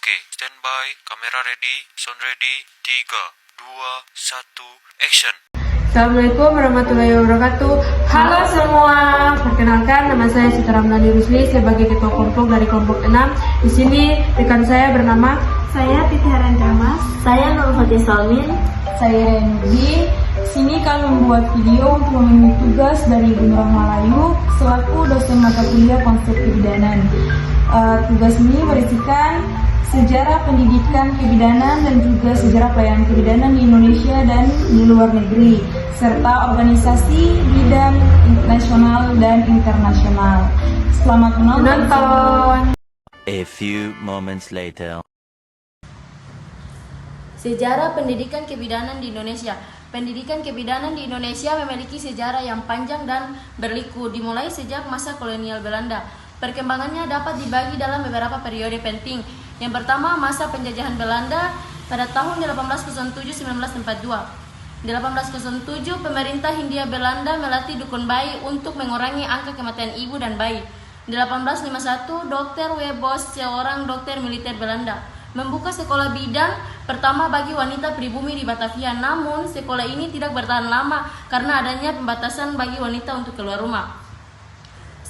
Oke, standby, kamera ready, sound ready, 3, 2, 1, action. Assalamualaikum warahmatullahi wabarakatuh. Halo semua, perkenalkan nama saya Citra Melani Rusli sebagai ketua kelompok dari kelompok 6. Di sini rekan saya bernama Titi Harandramas. Saya Nur Fatih Salmin. Saya Renudi. Sini kami membuat video untuk memenuhi tugas dari Unrang Malayu selaku dosen mata kuliah konsep kebidanan. Tugas ini berisikan sejarah pendidikan kebidanan dan juga sejarah pelayanan kebidanan di Indonesia dan di luar negeri, serta organisasi bidang nasional dan internasional. Selamat menonton. A few moments later. Sejarah pendidikan kebidanan di Indonesia. Pendidikan kebidanan di Indonesia memiliki sejarah yang panjang dan berliku, dimulai sejak masa kolonial Belanda. Perkembangannya dapat dibagi dalam beberapa periode penting. Yang pertama, masa penjajahan Belanda pada tahun 1807-1942. 1807, pemerintah Hindia Belanda melatih dukun bayi untuk mengurangi angka kematian ibu dan bayi. 1851, Dr. Webos, seorang dokter militer Belanda, membuka sekolah bidan pertama bagi wanita pribumi di Batavia. Namun, sekolah ini tidak bertahan lama karena adanya pembatasan bagi wanita untuk keluar rumah.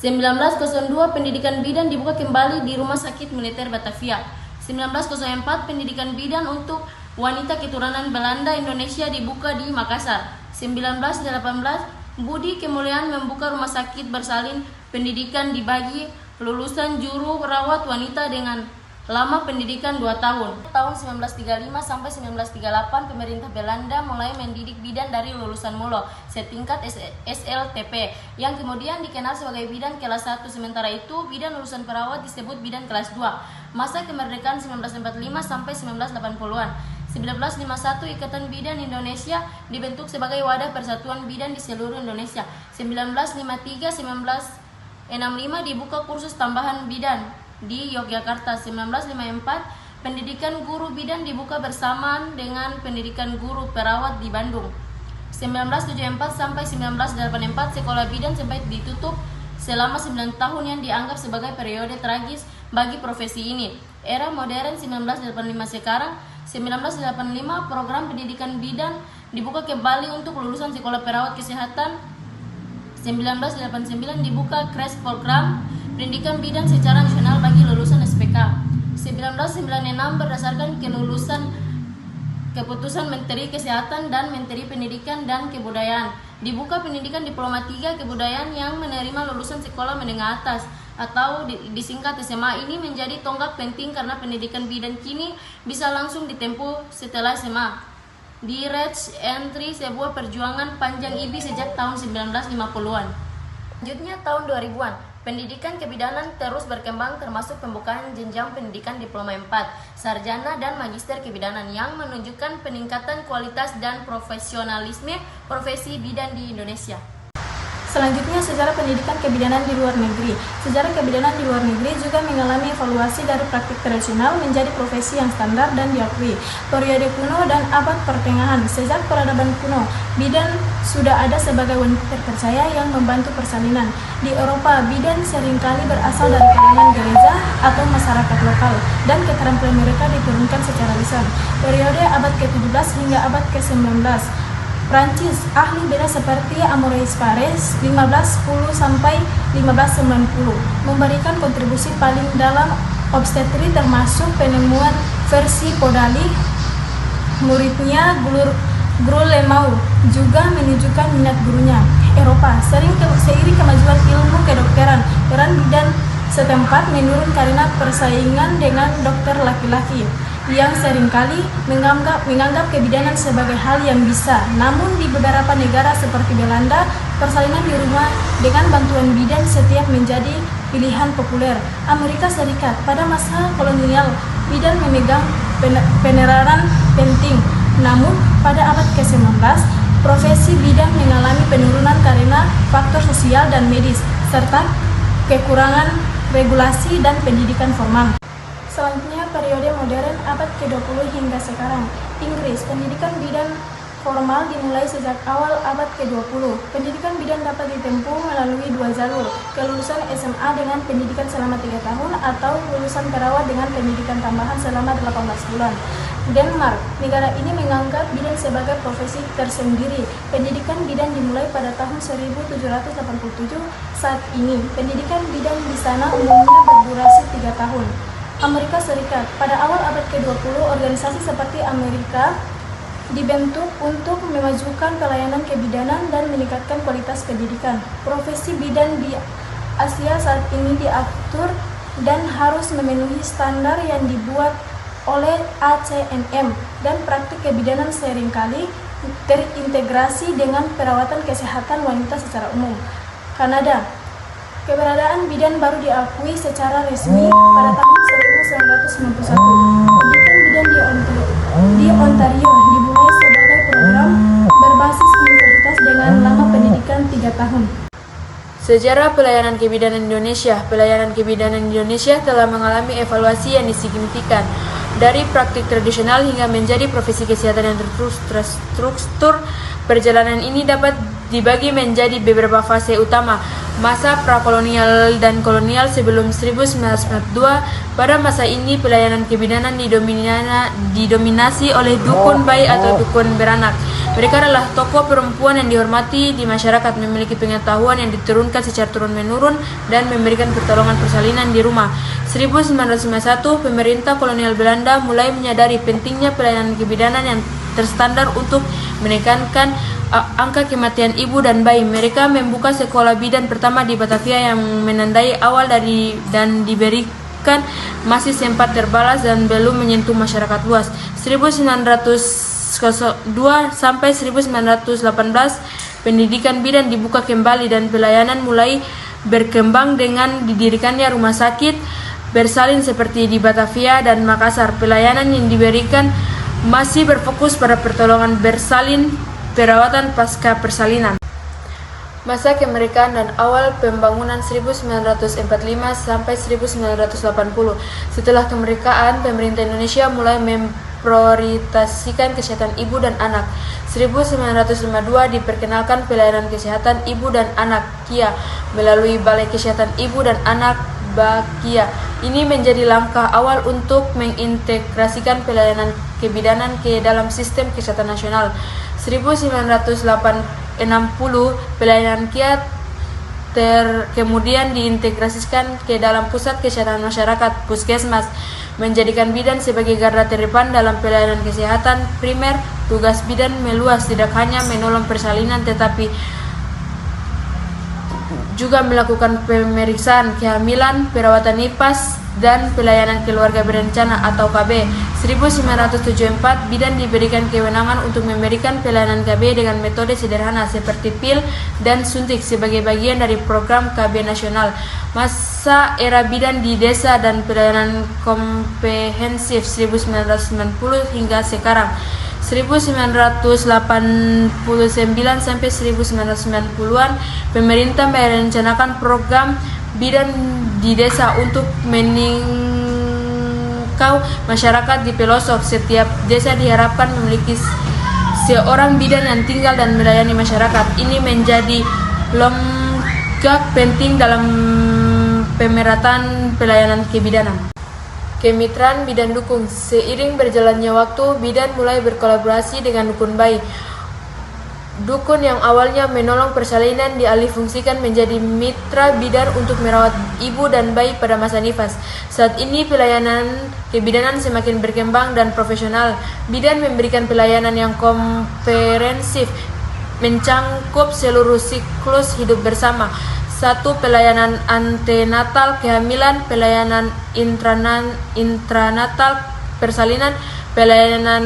1902, pendidikan bidan dibuka kembali di Rumah Sakit Militer Batavia. 1904, pendidikan bidan untuk wanita keturunan Belanda Indonesia dibuka di Makassar. 1918, Budi Kemuliaan membuka rumah sakit bersalin pendidikan dibagi lulusan juru perawat wanita dengan lama pendidikan 2 tahun. Tahun 1935 sampai 1938, pemerintah Belanda mulai mendidik bidan dari lulusan mulo setingkat SLTP yang kemudian dikenal sebagai bidan kelas 1. Sementara itu, bidan lulusan perawat disebut bidan kelas 2. Masa kemerdekaan 1945 sampai 1980-an. 1951, Ikatan Bidan Indonesia dibentuk sebagai wadah persatuan bidan di seluruh Indonesia. 1953-1965 dibuka kursus tambahan bidan di Yogyakarta. 1954, pendidikan guru bidan dibuka bersamaan dengan pendidikan guru perawat di Bandung. 1974 sampai 1984, sekolah bidan sempat ditutup selama 9 tahun yang dianggap sebagai periode tragis bagi profesi ini. Era modern 1985 sekarang. 1985, program pendidikan bidan dibuka kembali untuk lulusan sekolah perawat kesehatan. 1989 dibuka crash program pendidikan bidan secara nasional bagi lulusan SPK. 1996 berdasarkan kelulusan keputusan Menteri Kesehatan dan Menteri Pendidikan dan Kebudayaan dibuka pendidikan diploma 3 kebudayaan yang menerima lulusan sekolah menengah atas atau disingkat SMA. Ini menjadi tonggak penting karena pendidikan bidan kini bisa langsung ditempuh setelah SMA. Di Rage Entry, sebuah perjuangan panjang IBI sejak tahun 1950-an. Selanjutnya tahun 2000-an. Pendidikan kebidanan terus berkembang termasuk pembukaan jenjang pendidikan diploma 4, sarjana dan magister kebidanan yang menunjukkan peningkatan kualitas dan profesionalisme profesi bidan di Indonesia. Selanjutnya, sejarah pendidikan kebidanan di luar negeri. Sejarah kebidanan di luar negeri juga mengalami evaluasi dari praktik tradisional menjadi profesi yang standar dan diakui. Periode kuno dan abad pertengahan. Sejak peradaban kuno, bidan sudah ada sebagai wanita terpercaya yang membantu persalinan. Di Eropa, bidan seringkali berasal dari kalangan gereja atau masyarakat lokal dan keterampilan mereka diturunkan secara lisan. Periode abad ke-17 hingga abad ke-19. Prancis, ahli bedah seperti Amaury Paré 1510 sampai 1590 memberikan kontribusi paling dalam obstetri termasuk penemuan versi Podali. Muridnya Gros-Lemau juga menunjukkan minat gurunya. Eropa, seiring kemajuan ilmu kedokteran, peran bidan setempat menurun karena persaingan dengan dokter laki-laki yang seringkali menganggap kebidanan sebagai hal yang bisa. Namun di beberapa negara seperti Belanda, persalinan di rumah dengan bantuan bidan setiap menjadi pilihan populer. Amerika Serikat, pada masa kolonial, bidan memegang peranan penting. Namun pada abad ke-19, profesi bidan mengalami penurunan karena faktor sosial dan medis, serta kekurangan regulasi dan pendidikan formal. Selanjutnya, periode modern abad ke-20 hingga sekarang. Inggris, pendidikan bidan formal dimulai sejak awal abad ke-20. Pendidikan bidan dapat ditempuh melalui 2 jalur, kelulusan SMA dengan pendidikan selama 3 tahun atau lulusan perawat dengan pendidikan tambahan selama 18 bulan. Denmark, negara ini menganggap bidan sebagai profesi tersendiri. Pendidikan bidan dimulai pada tahun 1787. Saat ini, pendidikan bidan di sana umumnya berdurasi 3 tahun. Amerika Serikat, pada awal abad ke-20, organisasi seperti Amerika dibentuk untuk memajukan pelayanan kebidanan dan meningkatkan kualitas pendidikan. Profesi bidan di Asia saat ini diatur dan harus memenuhi standar yang dibuat oleh ACNM, dan praktik kebidanan seringkali terintegrasi dengan perawatan kesehatan wanita secara umum. Kanada, keberadaan bidan baru diakui secara resmi pada tahun 1991. Pendidikan bidan di Ontario dimulai sebagai program berbasis universitas dengan lama pendidikan 3 tahun. Sejarah pelayanan kebidanan Indonesia. Pelayanan kebidanan Indonesia telah mengalami evaluasi yang signifikan. Dari praktik tradisional hingga menjadi profesi kesehatan yang terstruktur, perjalanan ini dapat dibagi menjadi beberapa fase utama. Masa prakolonial dan kolonial sebelum 1942. Pada masa ini pelayanan kebidanan didominasi oleh dukun bayi atau dukun beranak. Mereka adalah tokoh perempuan yang dihormati di masyarakat, memiliki pengetahuan yang diturunkan secara turun-menurun dan memberikan pertolongan persalinan di rumah. 1951, pemerintah kolonial Belanda mulai menyadari pentingnya pelayanan kebidanan yang terstandar untuk menekankan angka kematian ibu dan bayi. Mereka membuka sekolah bidan pertama di Batavia yang menandai awal dan diberikan masih sempat terbalas dan belum menyentuh masyarakat luas. 1902 sampai 1918 pendidikan bidan dibuka kembali dan pelayanan mulai berkembang dengan didirikannya rumah sakit bersalin seperti di Batavia dan Makassar. Pelayanan yang diberikan masih berfokus pada pertolongan bersalin, perawatan pasca persalinan. Masa kemerdekaan dan awal pembangunan 1945 sampai 1980. Setelah kemerdekaan, pemerintah Indonesia mulai memprioritaskan kesehatan ibu dan anak. 1952 diperkenalkan pelayanan kesehatan ibu dan anak KIA melalui Balai Kesehatan Ibu dan Anak BAKIA. Ini menjadi langkah awal untuk mengintegrasikan pelayanan kebidanan ke dalam sistem kesehatan nasional. 1960 pelayanan KIA kemudian diintegrasikan ke dalam pusat kesehatan masyarakat Puskesmas, menjadikan bidan sebagai garda terdepan dalam pelayanan kesehatan primer. Tugas bidan meluas, tidak hanya menolong persalinan tetapi juga melakukan pemeriksaan kehamilan, perawatan nifas, dan pelayanan keluarga berencana atau KB. 1974 bidan diberikan kewenangan untuk memberikan pelayanan KB dengan metode sederhana seperti pil dan suntik sebagai bagian dari program KB nasional. Masa era bidan di desa dan pelayanan komprehensif 1990 hingga sekarang. 1989 sampai 1990-an pemerintah merencanakan program bidan di desa untuk meningkau masyarakat di pelosok. Setiap desa diharapkan memiliki seorang bidan yang tinggal dan melayani masyarakat. Ini menjadi longgak penting dalam pemerataan pelayanan kebidanan. Kemitraan bidan dukung. Seiring berjalannya waktu, bidan mulai berkolaborasi dengan dukun bayi. Dukun yang awalnya menolong persalinan dialihfungsikan menjadi mitra bidan untuk merawat ibu dan bayi pada masa nifas. Saat ini pelayanan kebidanan semakin berkembang dan profesional. Bidan memberikan pelayanan yang komprehensif, mencangkup seluruh siklus hidup bersama. 1. Pelayanan antenatal kehamilan, pelayanan intranatal persalinan, pelayanan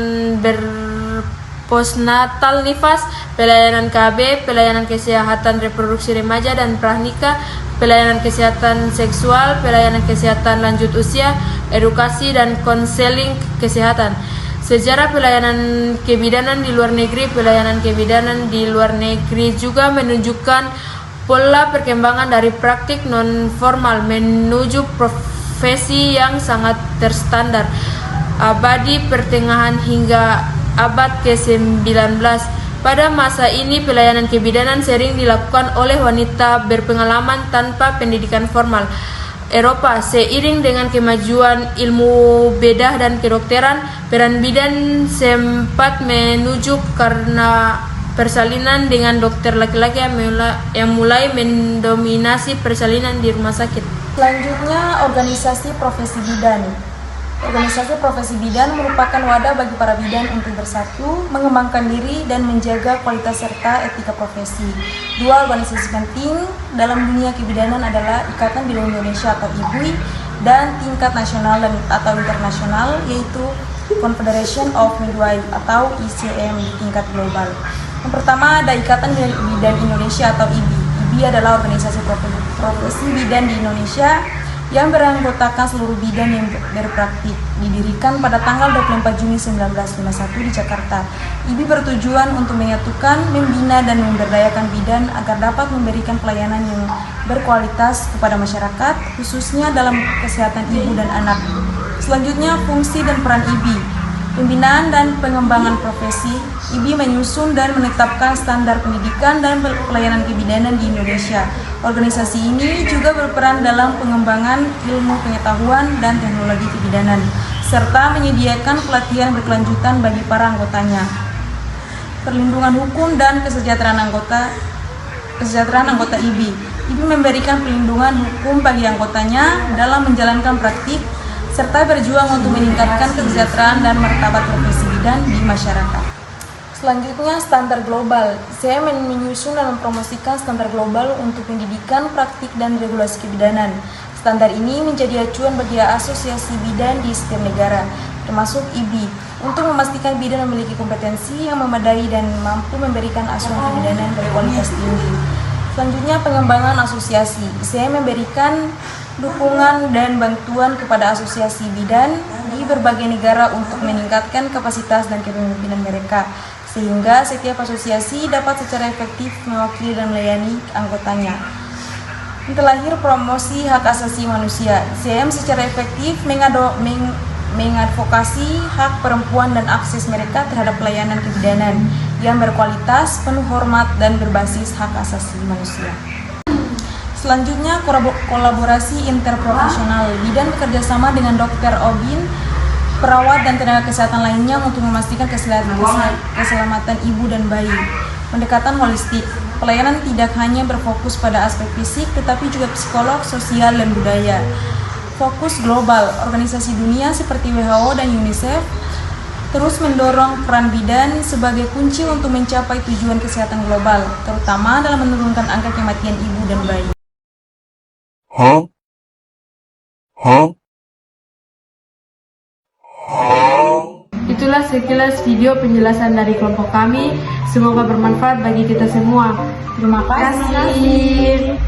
postnatal nifas, pelayanan KB, pelayanan kesehatan reproduksi remaja dan pranikah, pelayanan kesehatan seksual, pelayanan kesehatan lanjut usia, edukasi dan konseling kesehatan. Sejarah pelayanan kebidanan di luar negeri. Pelayanan kebidanan di luar negeri juga menunjukkan pola perkembangan dari praktik non-formal menuju profesi yang sangat terstandar. Abadi pertengahan hingga abad ke-19. Pada masa ini pelayanan kebidanan sering dilakukan oleh wanita berpengalaman tanpa pendidikan formal. Eropa, seiring dengan kemajuan ilmu bedah dan kedokteran, peran bidan sempat menuju karena persalinan dengan dokter laki-laki yang mulai mendominasi persalinan di rumah sakit. Selanjutnya, organisasi profesi bidan. Organisasi profesi bidan merupakan wadah bagi para bidan untuk bersatu, mengembangkan diri, dan menjaga kualitas serta etika profesi. Dua organisasi penting dalam dunia kebidanan adalah Ikatan Bidan Indonesia atau IBI dan tingkat nasional dan atau internasional, yaitu Confederation of Midwives atau ICM di tingkat global. Yang pertama ada Ikatan Bidan Indonesia atau IBI. IBI adalah organisasi profesi bidan di Indonesia yang beranggotakan seluruh bidan yang berpraktik. Didirikan pada tanggal 24 Juni 1951 di Jakarta. IBI bertujuan untuk menyatukan, membina, dan memberdayakan bidan agar dapat memberikan pelayanan yang berkualitas kepada masyarakat, khususnya dalam kesehatan ibu dan anak. Selanjutnya, fungsi dan peran IBI. Pembinaan dan pengembangan profesi. IBI menyusun dan menetapkan standar pendidikan dan pelayanan kebidanan di Indonesia. Organisasi ini juga berperan dalam pengembangan ilmu pengetahuan dan teknologi kebidanan, serta menyediakan pelatihan berkelanjutan bagi para anggotanya. Perlindungan hukum dan kesejahteraan anggota IBI. IBI memberikan perlindungan hukum bagi anggotanya dalam menjalankan praktik serta berjuang untuk meningkatkan kesejahteraan dan martabat profesi bidan di masyarakat. Selanjutnya, standar global. Saya menyusun dan mempromosikan standar global untuk pendidikan, praktik, dan regulasi kebidanan. Standar ini menjadi acuan bagi asosiasi bidan di setiap negara, termasuk IBI, untuk memastikan bidan memiliki kompetensi yang memadai dan mampu memberikan asuhan kebidanan berkualitas tinggi. Selanjutnya, pengembangan asosiasi. Saya memberikan dukungan dan bantuan kepada asosiasi bidan di berbagai negara untuk meningkatkan kapasitas dan kepemimpinan mereka, sehingga setiap asosiasi dapat secara efektif mewakili dan melayani anggotanya. Yang terakhir, promosi hak asasi manusia. CM secara efektif mengadvokasi hak perempuan dan akses mereka terhadap pelayanan kebidanan yang berkualitas, penuh hormat, dan berbasis hak asasi manusia. Selanjutnya, kolaborasi interprofesional. Bidan bekerjasama dengan dokter OB-GYN, perawat, dan tenaga kesehatan lainnya untuk memastikan keselamatan ibu dan bayi. Pendekatan holistik. Pelayanan tidak hanya berfokus pada aspek fisik, tetapi juga psikolog, sosial, dan budaya. Fokus global. Organisasi dunia seperti WHO dan UNICEF terus mendorong peran bidan sebagai kunci untuk mencapai tujuan kesehatan global, terutama dalam menurunkan angka kematian ibu dan bayi. Itulah sekilas video penjelasan dari kelompok kami. Semoga bermanfaat bagi kita semua. Terima kasih.